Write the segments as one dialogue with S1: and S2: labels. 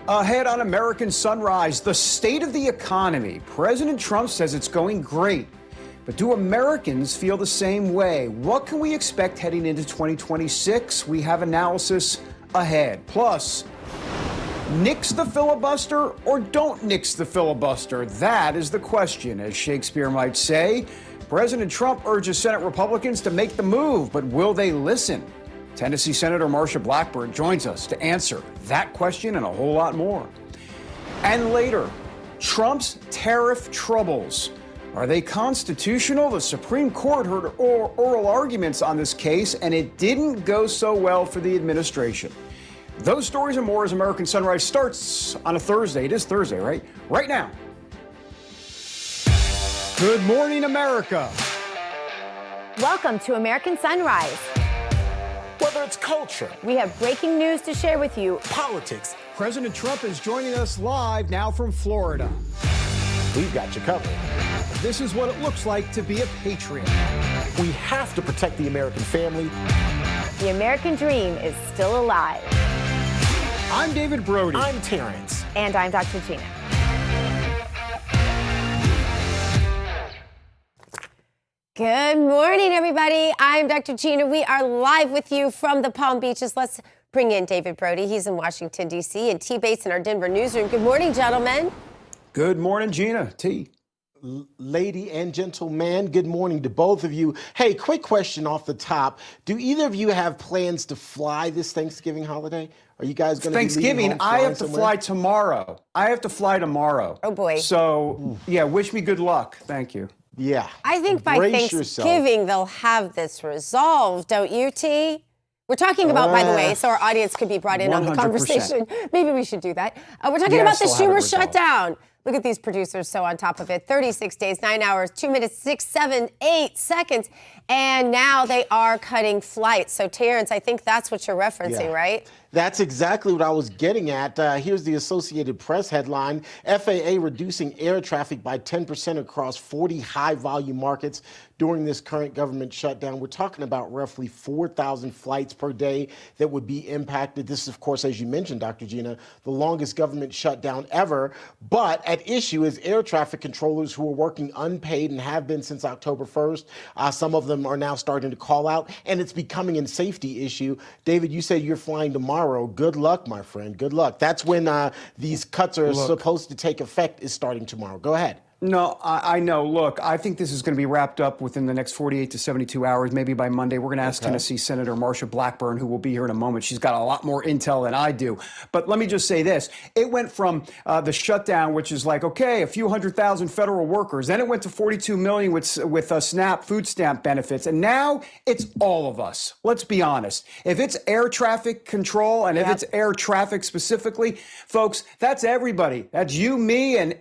S1: Ahead on American Sunrise, the state of the economy. President Trump says it's going great. But do Americans feel the same way? What can we expect heading into 2026? We have analysis ahead. Plus, nix the filibuster or don't nix the filibuster? That is the question, as Shakespeare might say. President Trump urges Senate Republicans to make the move, but will they listen? Tennessee Senator Marsha Blackburn joins us to answer that question and a whole lot more. And later, Trump's tariff troubles. Are they constitutional? The Supreme Court heard oral arguments on this case, and it didn't go so well for the administration. Those stories and more as American Sunrise starts on a Thursday. It is Thursday, right? Right now. Good morning, America.
S2: Welcome to American Sunrise.
S3: Whether it's culture,
S2: we have breaking news to share with you.
S3: Politics.
S1: President Trump is joining us live now from Florida.
S3: We've got you covered.
S1: This is what it looks like to be a patriot.
S3: We have to protect the American family.
S2: The American dream is still alive.
S1: I'm David Brody.
S3: I'm Terrence.
S2: And I'm Dr. Gina. Good morning, everybody. I'm Dr. Gina. We are live with you from the Palm Beaches. Let's bring in David Brody. He's in Washington, D.C., and T. Bates in our Denver newsroom. Good morning, gentlemen.
S1: Good morning, Gina. T.
S4: Lady and gentleman, good morning to both of you. Hey, quick question off the top. Do either of you have plans to fly this Thanksgiving holiday? Are you guys going to be
S1: Thanksgiving? I have to fly tomorrow. Oh,
S2: boy.
S1: So, yeah, wish me good luck. Thank you.
S4: Yeah.
S2: I think by Thanksgiving they'll have this resolved, don't you, T? We're talking about, by the way, so our audience could be brought in 100%. On the conversation. Maybe we should do that. We're talking about the Schumer shutdown. Look at these producers so on top of it. 36 days, 9 hours, 2 minutes, 6, 7, 8 seconds. And now they are cutting flights. So, Terrence, I think that's what you're referencing, right?
S4: That's exactly what I was getting at. Here's the Associated Press headline. FAA reducing air traffic by 10% across 40 high-volume markets during this current government shutdown. We're talking about roughly 4,000 flights per day that would be impacted. This is, of course, as you mentioned, Dr. Gina, the longest government shutdown ever. But at issue is air traffic controllers who are working unpaid and have been since October 1st. Some of them are now starting to call out, and it's becoming a safety issue. David, you said you're flying tomorrow. Good luck, my friend. Good luck. That's when these cuts are supposed to take effect, is starting tomorrow. Go ahead.
S1: No, I know. Look, I think this is going to be wrapped up within the next 48 to 72 hours, maybe by Monday. We're going to ask Tennessee Senator Marsha Blackburn, who will be here in a moment. She's got a lot more intel than I do. But let me just say this. It went from the shutdown, which is like, okay, a few 100,000 federal workers. Then it went to 42 million with SNAP food stamp benefits. And now it's all of us. Let's be honest. If it's air traffic control and if it's air traffic specifically, folks, that's everybody. That's you, me, and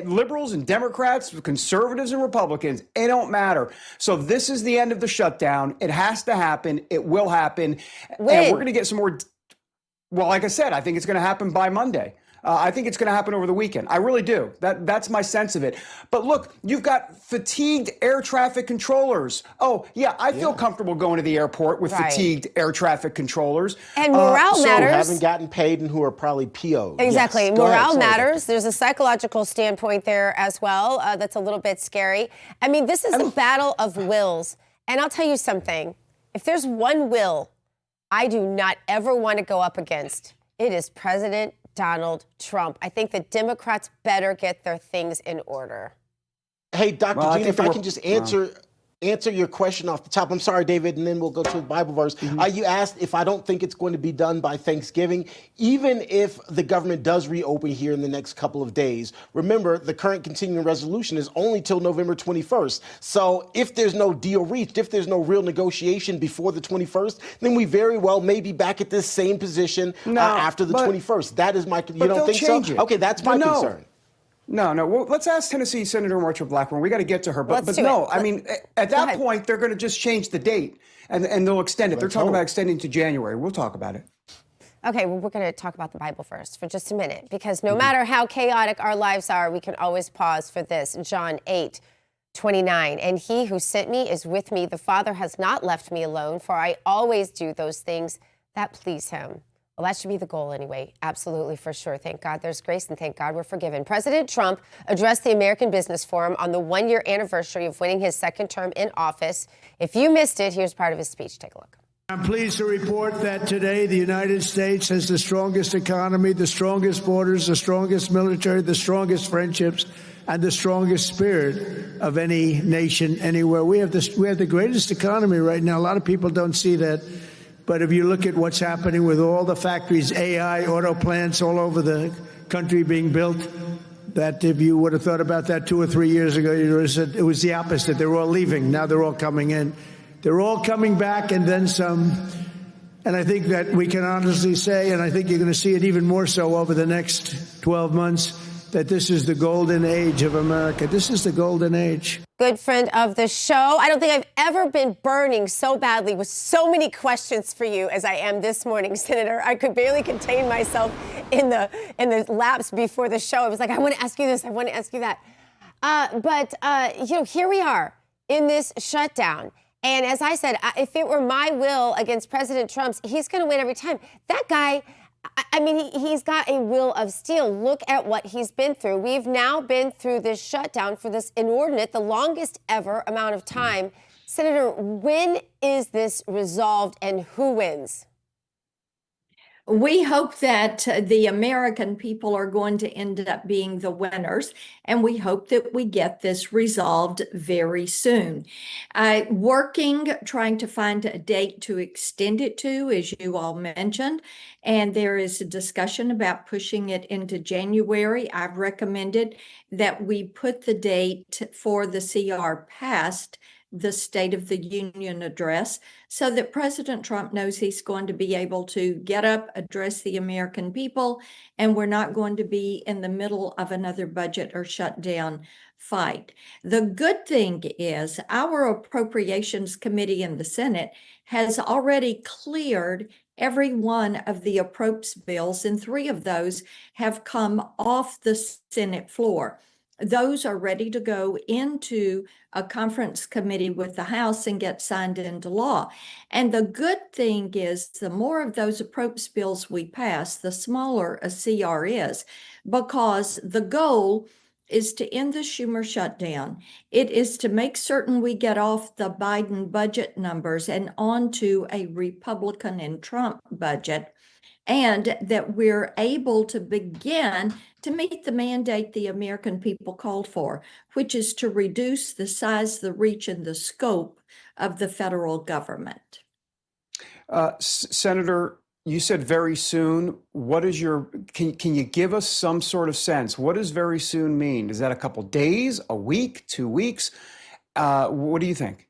S1: liberals and Democrats, conservatives, and Republicans. It don't matter. So this is the end of the shutdown. It has to happen. It will happen. And we're going to get some more. Well, like I said, I think it's going to happen by Monday. I think it's going to happen over the weekend. I really do. That's my sense of it. But look, you've got fatigued air traffic controllers. Oh, yeah, I feel comfortable going to the airport with fatigued air traffic controllers.
S2: And morale matters.
S4: Who haven't gotten paid and who are probably PO'd.
S2: Exactly. Yes. Morale matters. There's a psychological standpoint there as well that's a little bit scary. I mean, this is a battle of wills. And I'll tell you something. If there's one will I do not ever want to go up against, it is President Donald Trump. I think the Democrats better get their things in order.
S4: Hey, Dr. Gina, if I can just answer your question off the top. I'm sorry, David, and then we'll go to the Bible verse. You asked if I don't think it's going to be done by Thanksgiving. Even if the government does reopen here in the next couple of days, remember, the current continuing resolution is only till November 21st. So if there's no deal reached, if there's no real negotiation before the 21st, then we very well may be back at this same position after the 21st. That is my, you don't think so?
S1: It.
S4: Okay, that's my concern.
S1: No. Well, let's ask Tennessee Senator Marsha Blackburn. We got to get to her. But no, I mean, at that point, they're going to just change the date and they'll extend it. They're talking about extending to January. We'll talk about it.
S2: Okay, well, we're going to talk about the Bible first for just a minute, because no matter how chaotic our lives are, we can always pause for this. John 8:29. And he who sent me is with me. The Father has not left me alone, for I always do those things that please him. Well, that should be the goal anyway. Absolutely, for sure. Thank God there's grace and thank God we're forgiven. President Trump addressed the American Business Forum on the one-year anniversary of winning his second term in office. If you missed it, here's part of his speech. Take a look.
S5: I'm pleased to report that today the United States has the strongest economy, the strongest borders, the strongest military, the strongest friendships, and the strongest spirit of any nation anywhere. We have the greatest economy right now. A lot of people don't see that. But if you look at what's happening with all the factories, AI, auto plants all over the country being built, that if you would have thought about that 2 or 3 years ago, you would have said it was the opposite. They were all leaving. Now they're all coming in. They're all coming back and then some. And I think that we can honestly say, and I think you're going to see it even more so over the next 12 months, that this is the golden age of America. This is the golden age.
S2: Good friend of the show. I don't think I've ever been burning so badly with so many questions for you as I am this morning, Senator. I could barely contain myself in the laps before the show. I was like, I want to ask you this, I want to ask you that. Here we are in this shutdown. And as I said, if it were my will against President Trump's, he's going to win every time. That guy, I mean, he's got a will of steel. Look at what he's been through. We've now been through this shutdown for this inordinate, the longest ever amount of time. Senator, when is this resolved and who wins?
S6: We hope that the American people are going to end up being the winners, and we hope that we get this resolved very soon. Trying to find a date to extend it to, as you all mentioned, and there is a discussion about pushing it into January. I've recommended that we put the date for the CR past the State of the Union address so that President Trump knows he's going to be able to get up, address the American people, and we're not going to be in the middle of another budget or shutdown fight. The good thing is our Appropriations Committee in the Senate has already cleared every one of the approps bills, and 3 of those have come off the Senate floor. Those are ready to go into a conference committee with the House and get signed into law. And the good thing is the more of those appropriations bills we pass, the smaller a CR is, because the goal is to end the Schumer shutdown. It is to make certain we get off the Biden budget numbers and onto a Republican and Trump budget, and that we're able to begin to meet the mandate the American people called for, which is to reduce the size, the reach, and the scope of the federal government.
S1: Senator, you said very soon. What is can you give us some sort of sense? What does very soon mean? Is that a couple days, a week, 2 weeks? What do you think?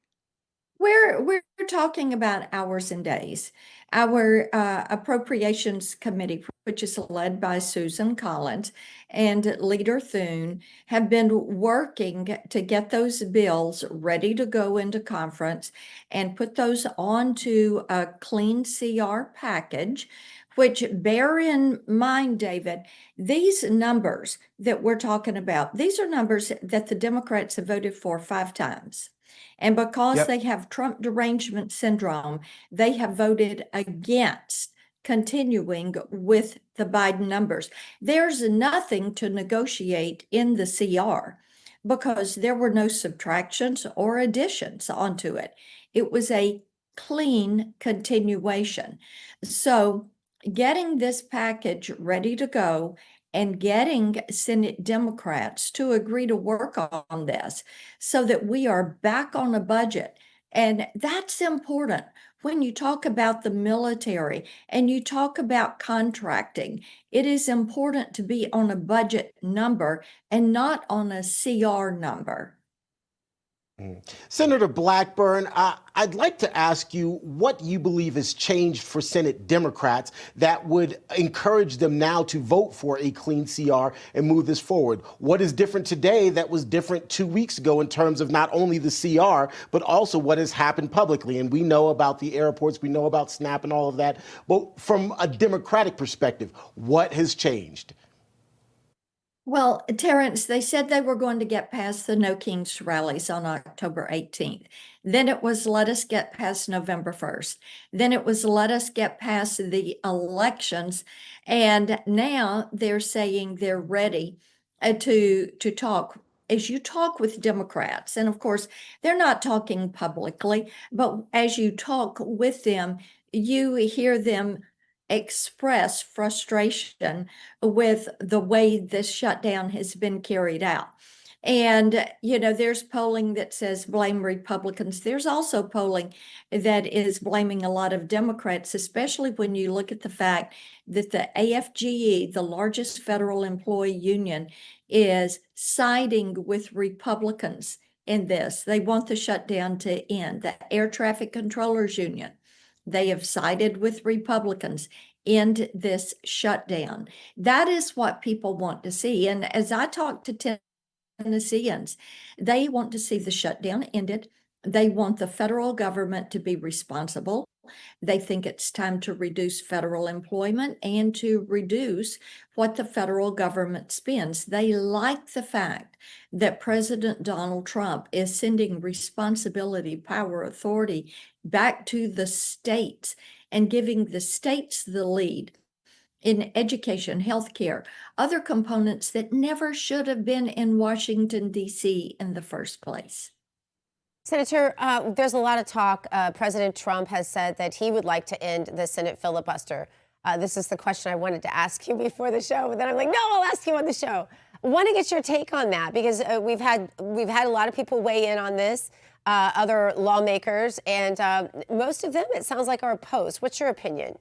S6: We're talking about hours and days. Our Appropriations Committee, which is led by Susan Collins and Leader Thune, have been working to get those bills ready to go into conference and put those onto a clean CR package, which, bear in mind, David, these numbers that we're talking about, these are numbers that the Democrats have voted for 5 times. And because they have Trump derangement syndrome, they have voted against continuing with the Biden numbers. There's nothing to negotiate in the CR because there were no subtractions or additions onto it. It was a clean continuation. So getting this package ready to go and getting Senate Democrats to agree to work on this so that we are back on a budget. And that's important when you talk about the military and you talk about contracting. It is important to be on a budget number and not on a CR number.
S4: Senator Blackburn, I'd like to ask you what you believe has changed for Senate Democrats that would encourage them now to vote for a clean CR and move this forward. What is different today that was different 2 weeks ago in terms of not only the CR, but also what has happened publicly? And we know about the airports, we know about SNAP and all of that. But from a Democratic perspective, what has changed?
S6: Well, Terrence, they said they were going to get past the No Kings rallies on October 18th. Then it was let us get past November 1st. Then it was let us get past the elections. And now they're saying they're ready to talk. As you talk with Democrats, and of course, they're not talking publicly, but as you talk with them, you hear them express frustration with the way this shutdown has been carried out. And, there's polling that says blame Republicans. There's also polling that is blaming a lot of Democrats, especially when you look at the fact that the AFGE, the largest federal employee union, is siding with Republicans in this. They want the shutdown to end. The Air Traffic Controllers Union, they have sided with Republicans in this shutdown. That is what people want to see. And as I talk to Tennesseans, they want to see the shutdown ended. They want the federal government to be responsible. They think it's time to reduce federal employment and to reduce what the federal government spends. They like the fact that President Donald Trump is sending responsibility, power, authority back to the states and giving the states the lead in education, healthcare, other components that never should have been in Washington, D.C. in the first place.
S2: Senator, there's a lot of talk. President Trump has said that he would like to end the Senate filibuster. This is the question I wanted to ask you before the show, but then I'm like, no, I'll ask you on the show. I want to get your take on that because we've had a lot of people weigh in on this, other lawmakers, and most of them, it sounds like, are opposed. What's your opinion?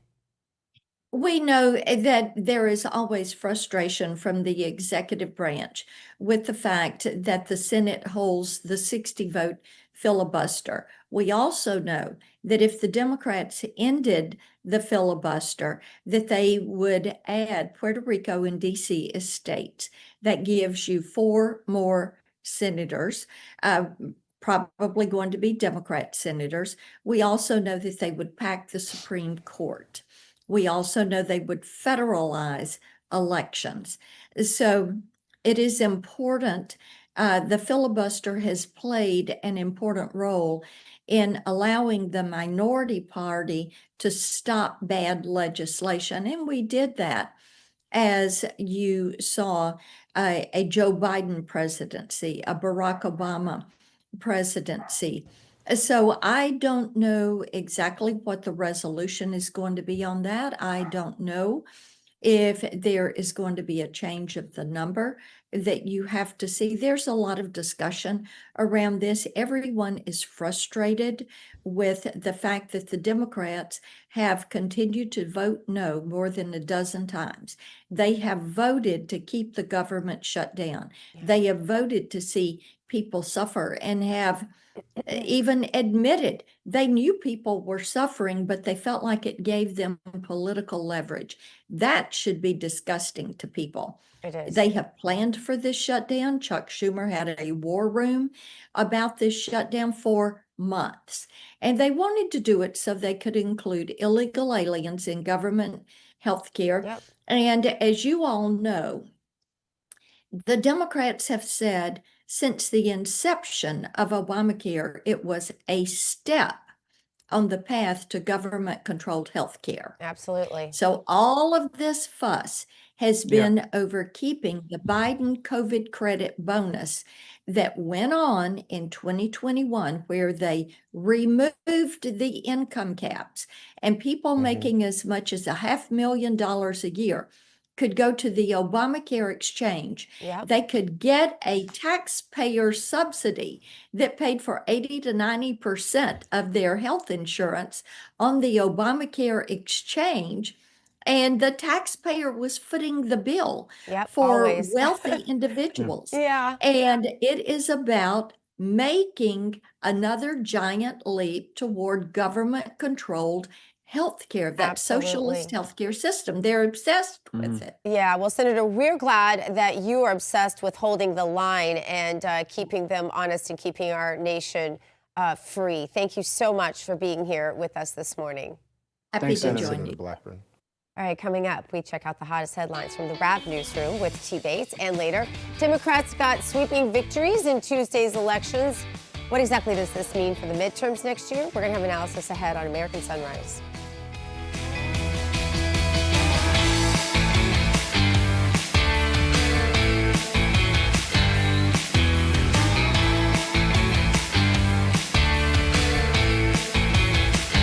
S6: We know that there is always frustration from the executive branch with the fact that the Senate holds the 60-vote filibuster. We also know that if the Democrats ended the filibuster, that they would add Puerto Rico and D.C. as states. That gives you 4 more senators, probably going to be Democrat senators. We also know that they would pack the Supreme Court. We also know they would federalize elections. So it is important. The filibuster has played an important role in allowing the minority party to stop bad legislation. And we did that, as you saw, a Joe Biden presidency, a Barack Obama presidency. So I don't know exactly what the resolution is going to be on that. I don't know if there is going to be a change of the number that you have to see. There's a lot of discussion around this. Everyone is frustrated with the fact that the Democrats have continued to vote no more than a dozen times. They have voted to keep the government shut down. They have voted to see people suffer and have even admitted they knew people were suffering, but they felt like it gave them political leverage. That should be disgusting to people.
S2: It is.
S6: They have planned for this shutdown. Chuck Schumer had a war room about this shutdown for months, and they wanted to do it so they could include illegal aliens in government health care.
S2: Yep.
S6: And as you all know, the Democrats have said since the inception of Obamacare, it was a step on the path to government-controlled health care.
S2: Absolutely.
S6: So all of this fuss has been over keeping the Biden COVID credit bonus that went on in 2021, where they removed the income caps, and people making as much as $500,000 a year could go to the Obamacare exchange.
S2: Yep.
S6: They could get a taxpayer subsidy that paid for 80 to 90% of their health insurance on the Obamacare exchange. And the taxpayer was footing the bill for
S2: always.
S6: wealthy individuals.
S2: Yeah.
S6: And it is about making another giant leap toward government-controlled healthcare, that socialist healthcare system. They're obsessed with it.
S2: Yeah, well, Senator, we're glad that you are obsessed with holding the line and keeping them honest and keeping our nation free. Thank you so much for being here with us this morning.
S6: Happy
S1: Thanks,
S6: to
S1: Senator
S6: join you.
S3: Blackburn.
S2: All right, coming up, we check out the hottest headlines from the Wrap newsroom with T. Bates. And later, Democrats got sweeping victories in Tuesday's elections. What exactly does this mean for the midterms next year? We're going to have analysis ahead on American Sunrise.